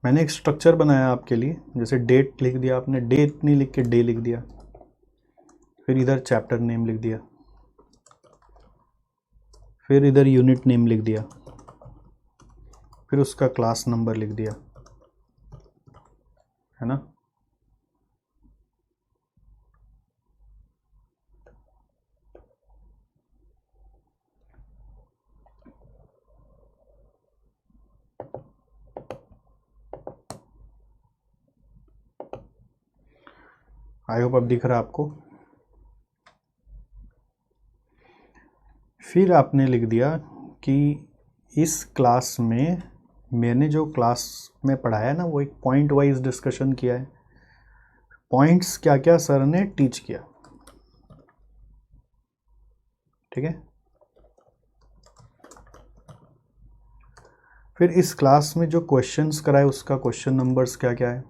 मैंने एक स्ट्रक्चर बनाया आपके लिए, जैसे डेट लिख दिया आपने, डेट नहीं लिख के डे लिख दिया, फिर इधर चैप्टर नेम लिख दिया, फिर इधर यूनिट नेम लिख दिया, फिर उसका क्लास नंबर लिख दिया, है ना। आई होप अब दिख रहा है आपको। फिर आपने लिख दिया कि इस क्लास में मैंने जो क्लास में पढ़ाया ना, वो एक पॉइंट वाइज डिस्कशन किया है, पॉइंट्स क्या क्या सर ने टीच किया, ठीक है। फिर इस क्लास में जो क्वेश्चंस कराए उसका क्वेश्चन नंबर्स क्या क्या है।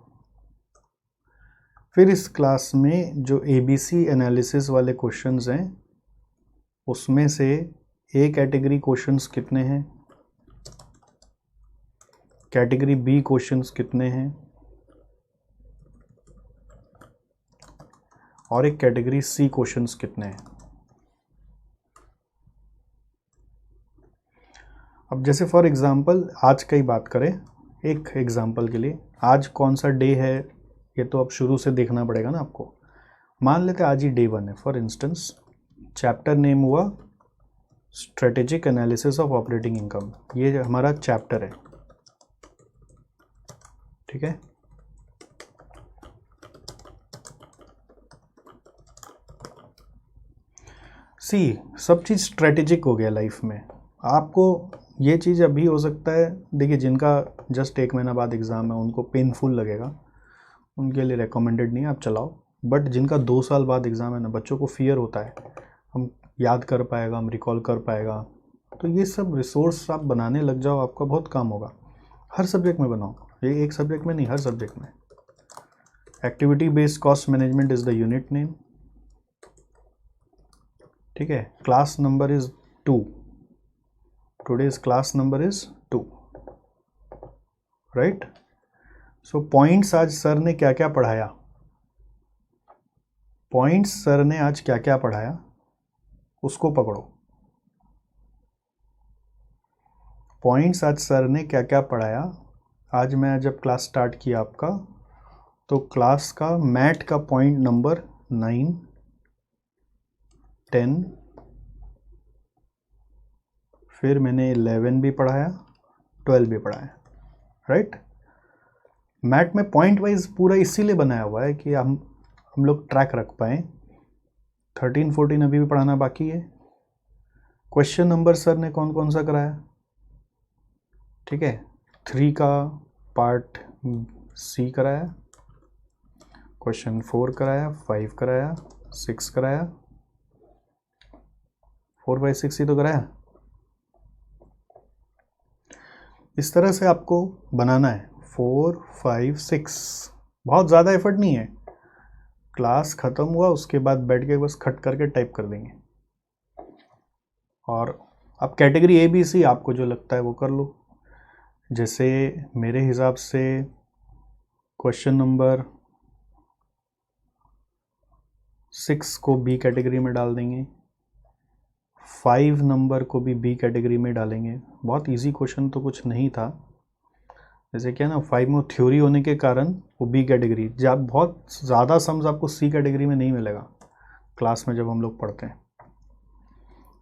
फिर इस क्लास में जो एबीसी एनालिसिस वाले क्वेश्चंस हैं उसमें से ए कैटेगरी क्वेश्चंस कितने हैं, कैटेगरी बी क्वेश्चंस कितने हैं, और एक कैटेगरी सी क्वेश्चंस कितने हैं। अब जैसे फॉर एग्जांपल आज का ही बात करें, एक एग्जांपल के लिए, आज कौन सा डे है ये तो अब शुरू से देखना पड़ेगा ना आपको। मान लेते आज ही डे 1 है फॉर इंस्टेंस, चैप्टर नेम हुआ strategic analysis of operating income, ये हमारा चैप्टर है, ठीक है। सी सब चीज़ स्ट्रेटेजिक हो गया लाइफ में। आपको ये चीज़ अभी हो सकता है, देखिए जिनका जस्ट 1 महीना बाद एग्ज़ाम है उनको पेनफुल लगेगा, उनके लिए रेकमेंडेड नहीं है, आप चलाओ। बट जिनका 2 साल बाद एग्ज़ाम है ना, बच्चों को फियर होता है हम याद कर पाएगा, हम रिकॉल कर पाएगा, तो ये सब रिसोर्स आप बनाने लग जाओ, आपका बहुत काम होगा। हर सब्जेक्ट में बनाओ, ये एक सब्जेक्ट में नहीं, हर सब्जेक्ट में। Activity based cost management is the unit name, ठीक है। Class number is 2, today's class number is 2, right. So points आज सर ने क्या क्या पढ़ाया, पॉइंट्स सर ने आज क्या क्या पढ़ाया उसको पकड़ो। पॉइंट्स आज सर ने क्या क्या पढ़ाया, आज मैं जब क्लास स्टार्ट किया आपका, तो क्लास का मैथ का पॉइंट नंबर 9, 10, फिर मैंने 11 भी पढ़ाया, 12 भी पढ़ाया, राइट। मैथ में पॉइंट वाइज पूरा इसीलिए बनाया हुआ है कि हम लोग ट्रैक रख पाएँ। 13, 14 अभी भी पढ़ाना बाकी है। क्वेश्चन नंबर सर ने कौन कौन सा कराया, ठीक है। 3 का पार्ट सी कराया, क्वेश्चन 4 कराया, 5 कराया, 6 कराया, 4, 5, 6 ही तो कराया। इस तरह से आपको बनाना है 4, 5, 6, बहुत ज़्यादा एफर्ट नहीं है। क्लास ख़त्म हुआ उसके बाद बैठ के बस खट करके टाइप कर देंगे, और अब कैटेगरी ए बी सी आपको जो लगता है वो कर लो। जैसे मेरे हिसाब से क्वेश्चन नंबर 6 को बी कैटेगरी में डाल देंगे, 5 नंबर को भी बी कैटेगरी में डालेंगे। बहुत इजी क्वेश्चन तो कुछ नहीं था, जैसे क्या ना 5 में थ्योरी होने के कारण वो बी कैटेगरी, जब बहुत ज़्यादा सम्स आपको सी कैटेगरी में नहीं मिलेगा क्लास में जब हम लोग पढ़ते हैं।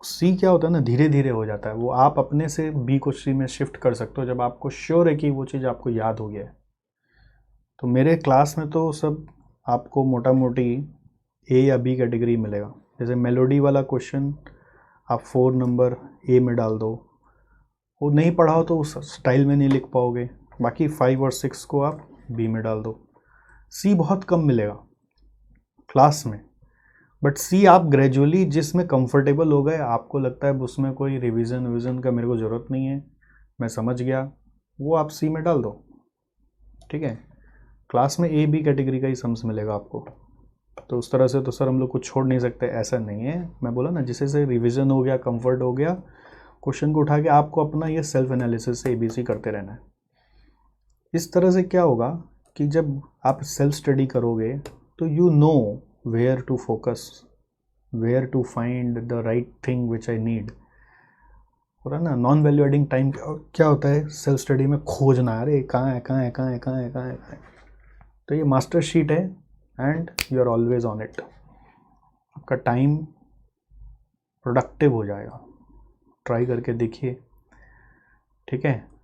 सी क्या होता है ना, धीरे धीरे हो जाता है वो, आप अपने से बी को सी में शिफ्ट कर सकते हो जब आपको श्योर है कि वो चीज़ आपको याद हो गया है। तो मेरे क्लास में तो सब आपको मोटा मोटी ए या बी कैटेगरी मिलेगा। जैसे मेलोडी वाला क्वेश्चन आप 4 नंबर ए में डाल दो, वो नहीं पढ़ा हो तो उस स्टाइल में नहीं लिख पाओगे। बाकी 5 और 6 को आप बी में डाल दो। सी बहुत कम मिलेगा क्लास में, बट सी आप ग्रेजुअली जिसमें कंफर्टेबल हो गए, आपको लगता है उसमें कोई रिवीजन का मेरे को ज़रूरत नहीं है, मैं समझ गया, वो आप सी में डाल दो, ठीक है। क्लास में ए बी कैटेगरी का ही सम्स मिलेगा आपको। तो उस तरह से तो सर हम लोग कुछ छोड़ नहीं सकते, ऐसा नहीं है। मैं बोला ना, जिसे से रिवीजन हो गया, कंफर्ट हो गया, क्वेश्चन को उठा के आपको अपना ये सेल्फ एनालिसिस से एबीसी करते रहना है। इस तरह से क्या होगा कि जब आप सेल्फ स्टडी करोगे तो you know where to focus, where to find the right thing which I need. हो रहा ना, नॉन वैल्यू एडिंग टाइम क्या होता है सेल्फ स्टडी में, खोजना, अरे कहाँ है कहाँ है कहाँ है कहाँ है कहाँ है कहाँ है। तो ये मास्टर शीट है and you are always on it, आपका टाइम प्रोडक्टिव हो जाएगा। ट्राई करके देखिए, ठीक है।